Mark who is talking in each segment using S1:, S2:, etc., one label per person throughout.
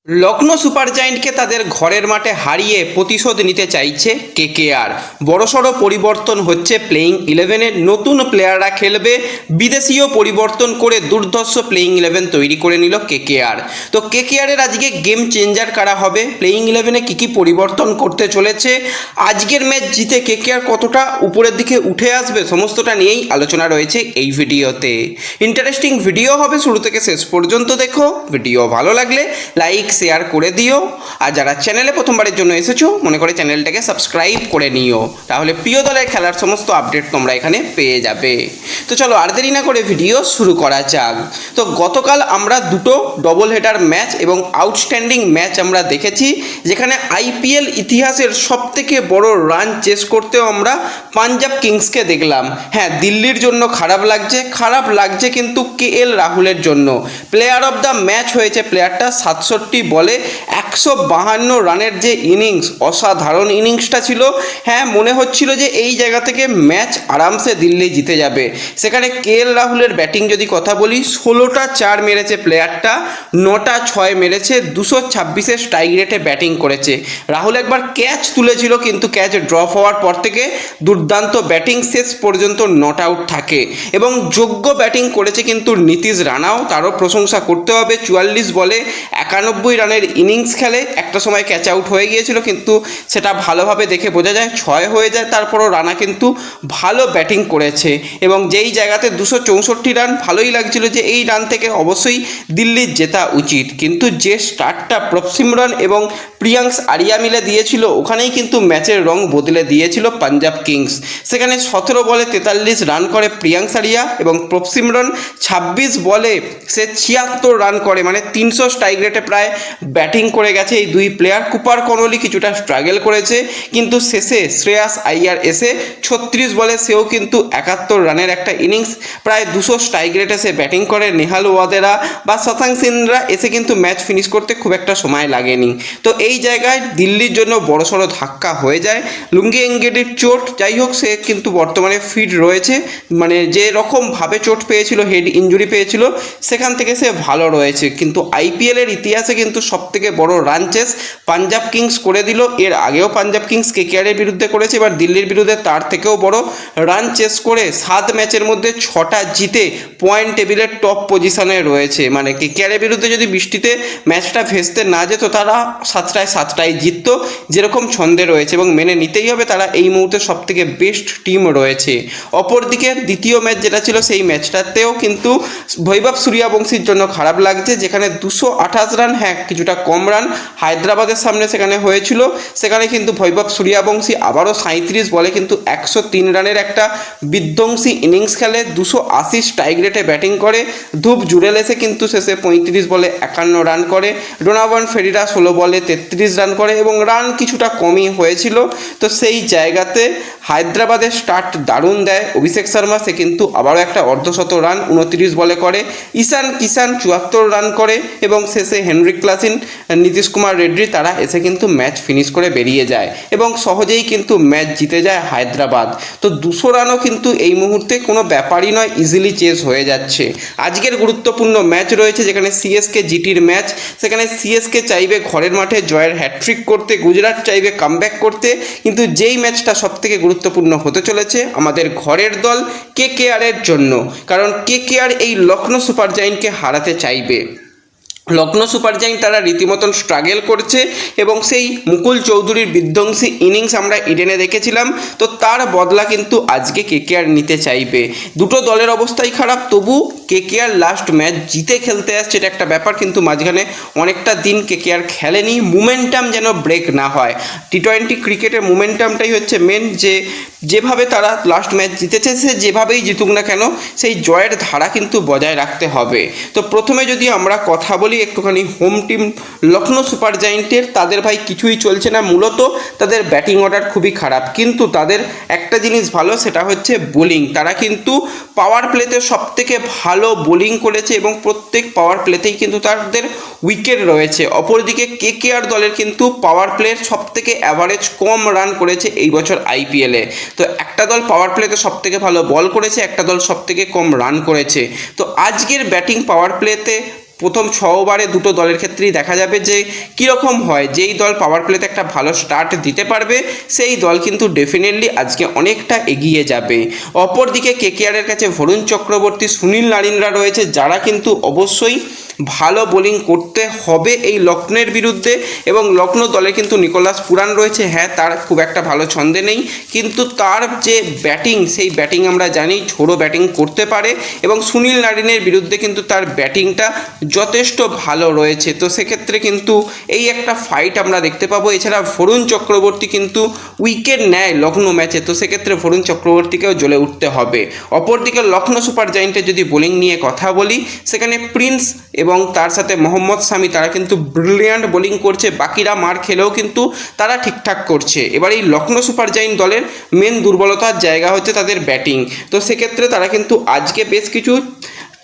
S1: Lucknow super জায়েন্টকে তাদের ঘরের মাঠে হারিয়ে প্রতিশোধ নিতে চাইছে কেকেআর। বড়সড় পরিবর্তন হচ্ছে প্লেয়িং ইলেভেনে, নতুন প্লেয়াররা খেলবে, বিদেশিও পরিবর্তন করে দুর্ধর্ষ প্লেয়িং ইলেভেন তৈরি করে নিল কেকেআর। তো কেকেআরের আজকে গেম চেঞ্জার কারা হবে, প্লেয়িং ইলেভেনে কী কী পরিবর্তন করতে চলেছে, আজকের ম্যাচ জিতে কেকেআর কতটা উপরের দিকে উঠে আসবে, সমস্তটা নিয়েই আলোচনা রয়েছে এই ভিডিওতে। ইন্টারেস্টিং ভিডিও হবে, শুরু থেকে শেষ পর্যন্ত দেখো। ভিডিও ভালো লাগলে লাইক শেয়ার করে দিও, আর যারা চ্যানেলে প্রথমবারের জন্য এসেছো মনে করে চ্যানেলটাকে সাবস্ক্রাইব করে নিও, তাহলে প্রিয় দলের খেলার সমস্ত আপডেট তোমরা এখানে পেয়ে যাবে। তো চলো আর দেরি না করে ভিডিও শুরু করা যাক। তো গতকাল আমরা দুটো ডবল হেডার ম্যাচ এবং আউটস্ট্যান্ডিং ম্যাচ আমরা দেখেছি, যেখানে আইপিএল ইতিহাসের সবথেকে বড় রান চেস করতেও আমরা পাঞ্জাব কিংসকে দেখলাম। হ্যাঁ, দিল্লির জন্য খারাপ লাগছে কিন্তু কেএল রাহুলের জন্য। প্লেয়ার অফ দ্য ম্যাচ হয়েছে প্লেয়ারটা, 67 বলে 152 রানের যে ইনিংস, অসাধারণ ইনিংসটা ছিল। হ্যাঁ, মনে হচ্ছিল যে এই জায়গা থেকে ম্যাচ আরামসে দিল্লি জিতে যাবে। সেখানে কেএল রাহুলের ব্যাটিং যদি কথা বলি, 16টা 4 মেরেছে প্লেয়ারটা, 9টা 6 মেরেছে, 226 স্ট্রাইক রেটে ব্যাটিং করেছে। রাহুল একবার ক্যাচ তুলেছিল কিন্তু ক্যাচ ড্রপ হওয়ার পর থেকে দুর্দান্ত ব্যাটিং, শেষ পর্যন্ত নট আউট থাকে এবং যোগ্য ব্যাটিং করেছে কিন্তু নীতিশ রানাও, তারও প্রশংসা করতে হবে। 44 বলে 91 রানের ইনিংস খেলে, একটা সময় ক্যাচ আউট হয়ে গিয়েছিল কিন্তু সেটা ভালোভাবে দেখে বোঝা যায় 6 হয়ে যায়, তারপরও রানা কিন্তু ভালো ব্যাটিং করেছে এবং যেই জায়গাতে 264 রান, ভালোই লাগছিল যে এই রান থেকে অবশ্যই দিল্লির জেতা উচিত। কিন্তু যে স্টার্টটা প্রভসিমরন এবং প্রিয়াংশ আরিয়া মিলে দিয়েছিল, ওখানেই কিন্তু ম্যাচের রং বদলে দিয়েছিল পাঞ্জাব কিংস। সেখানে 17 বলে 43 রান করে প্রিয়াংশ আরিয়া এবং প্রভসিমরন 26 বলে সে 76 রান করে, মানে 300 স্ট্রাইক রেটে প্রায় ব্যাটিং করে গেছে এই দুই প্লেয়ার। কুপার কনলি কিছুটা স্ট্রাগল করেছে, কিন্তু শেষে শ্রেয়াস আইয়ার এসে 36 বলে সেও কিন্তু 71 রানের একটা ইনিংস, প্রায় 200 স্ট্রাইক রেটে সে ব্যাটিং করে। নেহাল ওয়াদেরা বা শশাঙ্ক সিনরা এসে কিন্তু ম্যাচ ফিনিশ করতে খুব একটা সময় লাগেনি। তো এই জায়গায় দিল্লির জন্য বড়সড় ধাক্কা হয়ে যায়। লুঙ্গি এঙ্গেডির চোট, যাই হোক সে কিন্তু বর্তমানে ফিট রয়েছে, মানে যে রকমভাবে চোট পেয়েছিল, হেড ইঞ্জুরি পেয়েছিল, সেখান থেকে সে ভালো রয়েছে। কিন্তু আইপিএলের ইতিহাসে কিন্তু সবথেকে বড় রান চেস পাঞ্জাব কিংস করে দিল। এর আগেও পাঞ্জাব কিংস কেকেআরের বিরুদ্ধে করেছে, এবার দিল্লির বিরুদ্ধে তার থেকেও বড় রান চেস করে 7 ম্যাচের মধ্যে 6টা জিতে পয়েন্ট টেবিলের টপ পজিশনে রয়েছে। মানে কেকেআরের বিরুদ্ধে যদি বৃষ্টিতে ম্যাচটা ভেস্তে না যেত, তারা 7টায় জিততো, যেরকম ছন্দে রয়েছে, এবং মেনে নিতেই হবে তারা এই মুহূর্তে সবথেকে বেস্ট টিম রয়েছে। অপরদিকে দ্বিতীয় ম্যাচ যেটা ছিল, সেই ম্যাচটাতেও কিন্তু বৈভব সূর্যবংশীর জন্য খারাপ লাগছে, যেখানে 228 রান, হ্যাঁ কিছুটা কম রান হায়দ্রাবাদের সামনে সেখানে হয়েছিল। সেখানে কিন্তু বৈভব সূর্যবংশী আবারও 37 বলে কিন্তু 103 রানের একটা বিধ্বংসী ইনিংস খেলে, 280 স্ট্রাইক রেটে ব্যাটিং করে। ধূপ জুড়েল এসে কিন্তু শেষে 35 বলে 51 রান করে। ডোনাভান ফেরিরা 16 বলে 33 রান করে এবং রান কিছুটা কমই হয়েছিল। তো সেই জায়গাতে হায়দ্রাবাদের স্টার্ট দারুণ দেয় অভিষেক শর্মা, সে কিন্তু আবারও একটা অর্ধশত রান 29 বলে করে। ঈশান কিষান 74 রান করে এবং শেষে হেনরিক ক্লাসিন, নীতিশ কুমার রেড্ডি তারা এসে কিন্তু ম্যাচ ফিনিশ করে বেরিয়ে যায় এবং সহজেই কিন্তু ম্যাচ জিতে যায় হায়দ্রাবাদ। তো 200 রানও কিন্তু এই মুহূর্তে কোনো ব্যাপারই নয়, ইজিলি চেস হয়ে যাচ্ছে। আজকের গুরুত্বপূর্ণ ম্যাচ রয়েছে, যেখানে সিএসকে জিটির ম্যাচ। সেখানে সিএসকে চাইবে ঘরের মাঠে জয়ের হ্যাট্রিক করতে, গুজরাট চাইবে কামব্যাক করতে, কিন্তু যেই ম্যাচটা সবথেকে গুরুত্বপূর্ণ হতে চলেছে আমাদের ঘরের দল কেকেআরের জন্য, কারণ কেকেআর এই লখনৌ সুপার জায়েন্টকে হারাতে চাইবে। লখনৌ সুপার জায়েন্ট তারা রীতিমতন স্ট্রাগল করছে এবং সেই মুকুল চৌধুরীর বিধ্বংসী ইনিংস আমরা ইডেনে দেখেছিলাম, তো তার বদলা কিন্তু আজকে কেকেআর নিতে চাইবে। দুটো দলের অবস্থাই খারাপ, তবু কেকেআর লাস্ট ম্যাচ জিতে খেলতে আসছে, এটা একটা ব্যাপার। কিন্তু মাঝখানে অনেকটা দিন কেকেআর খেলেনি, মোমেন্টাম যেন ব্রেক না হয়। টি20 ক্রিকেটের মোমেন্টামটাই হচ্ছে মেন, যেভাবে তারা লাস্ট ম্যাচ জিতেছে, সে যেভাবেই জিতুক না কেন সেই জয়ের ধারা কিন্তু বজায় রাখতে হবে। তো প্রথমে যদি আমরা কথা বলি একটুখানি হোম টিম লখনৌ সুপার জায়েন্টের, তাদের ভাই কিছুই চলছে না। মূলত তাদের ব্যাটিং অর্ডার খুবই খারাপ, কিন্তু তাদের একটা জিনিস ভালো, সেটা হচ্ছে বোলিং। তারা কিন্তু পাওয়ার প্লেতে সবথেকে ভালো বোলিং করেছে এবং প্রত্যেক পাওয়ার প্লেতেই কিন্তু তাদের উইকেট রয়েছে। অপরদিকে কেকেআর দলের কিন্তু পাওয়ার প্লের সবথেকে অ্যাভারেজ কম রান করেছে এই বছর আইপিএলে। তো একটা দল পাওয়ার প্লেতে সবথেকে ভালো বল করেছে, একটা দল সবথেকে কম রান করেছে। তো আজকের ব্যাটিং পাওয়ার প্লেতে প্রথম 6 ওভারে দুটো দলের ক্ষেত্রেই দেখা যাবে যে কীরকম হয়। যেই দল পাওয়ার প্লেতে একটা ভালো স্টার্ট দিতে পারবে সেই দল কিন্তু ডেফিনেটলি আজকে অনেকটা এগিয়ে যাবে। অপরদিকে কেকেআরের কাছে বরুণ চক্রবর্তী, সুনীল নারিনরা রয়েছে, যারা কিন্তু অবশ্যই ভালো বোলিং করতে হবে এই লখনৌর বিরুদ্ধে। এবং লখনৌ দলে কিন্তু নিকোলাস পুরান রয়েছে, হ্যাঁ তার খুব একটা ভালো ছন্দে নেই, কিন্তু তার যে ব্যাটিং সেই ব্যাটিং আমরা জানি ঝোড়ো ব্যাটিং করতে পারে এবং সুনীল নারিনের বিরুদ্ধে কিন্তু তার ব্যাটিংটা যথেষ্ট ভালো রয়েছে। তো সেক্ষেত্রে কিন্তু এই একটা ফাইট আমরা দেখতে পাবো। এছাড়া বরুণ চক্রবর্তী কিন্তু উইকেট নেয় লখনৌ ম্যাচে, তো সেক্ষেত্রে বরুণ চক্রবর্তীকেও জ্বলে উঠতে হবে। অপরদিকে লখনৌ সুপার জায়েন্টের যদি বোলিং নিয়ে কথা বলি, সেখানে প্রিন্স এবং তার সাথে মোহাম্মদ শামি তারা কিন্তু ব্রিলিয়ান্ট বোলিং করছে, বাকিরা মার খেলেও কিন্তু তারা ঠিকঠাক করছে। এবার এই লখনৌ সুপার জায়েন্ট দলের মেন দুর্বলতার জায়গা হচ্ছে তাদের ব্যাটিং। তো সেক্ষেত্রে তারা কিন্তু আজকে বেশ কিছু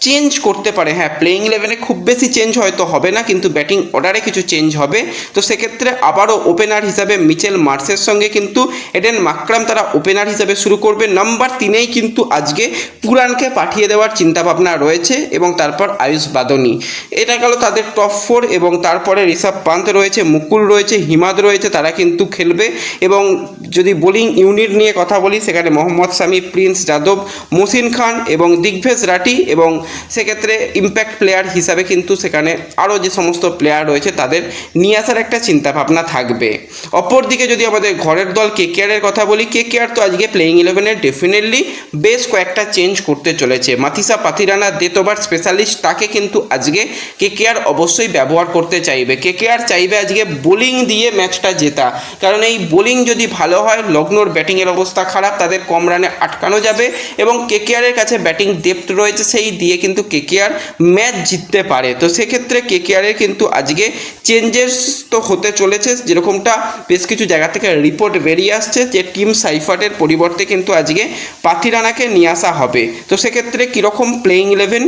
S1: চেঞ্জ করতে পারে। হ্যাঁ, প্লেইং 11-এ খুব বেশি চেঞ্জ হয়তো হবে না, কিন্তু ব্যাটিং অর্ডারে কিছু চেঞ্জ হবে। তো সেক্ষেত্রে আবারও ওপেনার হিসাবে মিচেল মার্শের সঙ্গে কিন্তু এডেন মাকরাম তারা ওপেনার হিসাবে শুরু করবে। নাম্বার 3-এই কিন্তু আজকে পুরানকে পাঠিয়ে দেওয়ার চিন্তাভাবনা রয়েছে এবং তারপর আয়ুষ বাদনি। এটা গেল তাদের টপ 4 এবং তারপরে ঋষভ পান্ত রয়েছে, মুকুল রয়েছে, হিমাদ রয়েছে, তারা কিন্তু খেলবে। এবং যদি বোলিং ইউনিট নিয়ে কথা বলি, সেখানে মোহাম্মদ শামি, প্রিন্স যাদব, মহসিন খান এবং দিগ্ভেজ রাঠি এবং সেক্ষেত্রে ইম্প্যাক্ট প্লেয়ার হিসাবে কিন্তু সেখানে আরও যে সমস্ত প্লেয়ার রয়েছে তাদের নিয়ে আসার একটা চিন্তাভাবনা থাকবে। অপরদিকে যদি আমাদের ঘরের দল কেকেআরের কথা বলি, কেকেআর তো আজকে প্লেইং 11-এ ডেফিনেটলি বেশ কয়েকটা চেঞ্জ করতে চলেছে। Matheesha Pathirana death over specialist, তাকে কিন্তু আজকে কেকেআর অবশ্যই ব্যবহার করতে চাইবে। কেকেআর চাইবে আজকে বোলিং দিয়ে ম্যাচটা জেতা, কারণ এই বোলিং যদি ভালো হয়, লখনৌর ব্যাটিংয়ের অবস্থা খারাপ, তাদের কম রানে আটকানো যাবে এবং কেকেআরের কাছে ব্যাটিং ডেপথ রয়েছে, সেই দিয়ে কিন্তু কেকেআর ম্যাচ জিততে পারে। তো সেক্ষেত্রে কেকেআরের কিন্তু আজকে চেঞ্জেস তো হতে চলেছে, যেরকমটা বেশ কিছু জায়গা থেকে রিপোর্ট বেরিয়ে আসছে যে টিম সাইফার্টের পরিবর্তে কিন্তু আজকে পাথিরানাকে নিয়ে আসা হবে। তো সেক্ষেত্রে কীরকম প্লেইং 11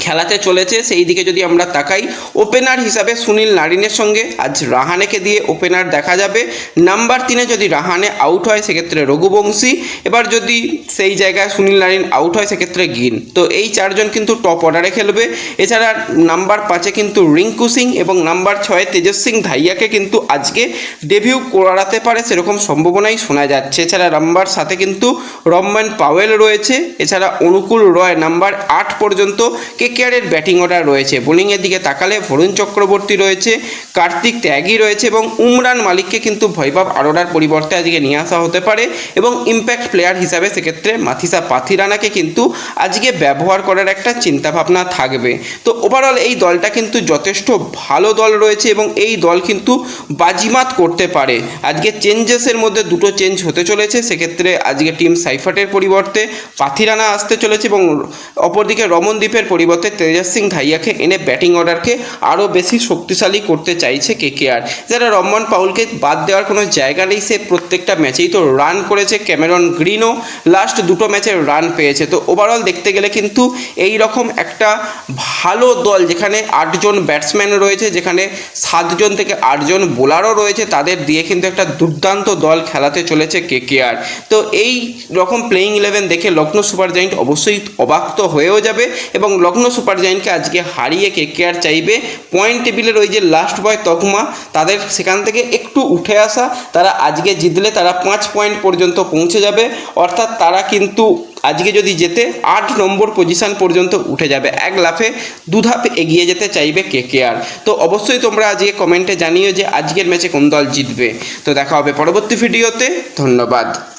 S1: খেলাতে চলেছে সেই দিকে যদি আমরা তাকাই, ওপেনার হিসাবে সুনীল নারিনের সঙ্গে আজ রাহানেকে দিয়ে ওপেনার দেখা যাবে। নাম্বার 3-এ যদি রাহানে আউট হয় সেক্ষেত্রে রঘুবংশী, এবার যদি সেই জায়গায় সুনীল নারিন আউট হয় সেক্ষেত্রে গিন। তো এই চারজন কিন্তু টপ অর্ডারে খেলবে। এছাড়া নাম্বার 5-এ কিন্তু রিঙ্কু সিং এবং নাম্বার 6-এ তেজস সিং ধাইয়াকে কিন্তু আজকে ডেবিউ করাতে পারে সেরকম সম্ভাবনাই শোনা যাচ্ছে। এছাড়া নাম্বার 7-এ কিন্তু রমমান পাওয়েল রয়েছে। এছাড়া অনুকূল রয় নাম্বার 8 পর্যন্ত কেকেআরের ব্যাটিং অর্ডার রয়েছে। বোলিংয়ের দিকে তাকালে বরুণ চক্রবর্তী রয়েছে, কার্তিক ত্যাগী রয়েছে এবং উমরান মালিককে কিন্তু বৈভব আরোরার পরিবর্তে আজকে নিয়ে আসা হতে পারে এবং ইম্প্যাক্ট প্লেয়ার হিসাবে সেক্ষেত্রে মাথিসা পাথিরানাকে কিন্তু আজকে ব্যবহার করার একটা চিন্তাভাবনা থাকবে। তো ওভারঅল এই দলটা কিন্তু যথেষ্ট ভালো দল রয়েছে এবং এই দল কিন্তু বাজিমাত করতে পারে। আজকে চেঞ্জেসের মধ্যে দুটো চেঞ্জ হতে চলেছে, সেক্ষেত্রে আজকে টিম সাইফার্টের পরিবর্তে পাথিরানা আসতে চলেছে এবং অপরদিকে রমনদীপের পরিবর্তে তেজস সিং ধাইয়াকে এনে ব্যাটিং অর্ডারকে আরও বেশি শক্তিশালী করতে চাইছে কেকেআর। যারা রহমান পাউলকে বাদ দেওয়ার কোনো জায়গা নেই, সে প্রত্যেকটা ম্যাচেই তো রান করেছে। ক্যামেরন গ্রিনও লাস্ট দুটো ম্যাচে রান পেয়েছে। তো ওভারঅল দেখতে গেলে কিন্তু এই রকম একটা ভালো দল, যেখানে 8 জন ব্যাটসম্যান রয়েছে, যেখানে 7 জন থেকে 8 জন বোলারও রয়েছে, তাদের দিয়ে কিন্তু একটা দুর্দান্ত দল খেলাতে চলেছে কেকেআর। তো এই রকম প্লেইং 11 দেখে লখনৌ সুপার জায়েন্ট অবশ্যই অবাক তো হয়েও যাবে এবং লখনৌ সুপার জায়েন্টকে আজকে হারিয়ে কেকেআর চাইবে পয়েন্ট টেবিলের ওই যে লাস্ট বয় তকমা, তাদের সেখান থেকে একটু উঠে আসা। তারা আজকে জিতলে তারা 5 পয়েন্ট পর্যন্ত পৌঁছে যাবে, অর্থাৎ তারা কিন্তু আজকে যদি জেতে 8 নম্বর পজিশন পর্যন্ত উঠে যাবে। এক লাফে 2 ধাপ এগিয়ে যেতে চাইবে কেকেআর। তো অবশ্যই তোমরা আজকে কমেন্টে জানিও যে আজকের ম্যাচে কোন দল জিতবে। তো দেখা হবে পরবর্তী ভিডিওতে। ধন্যবাদ।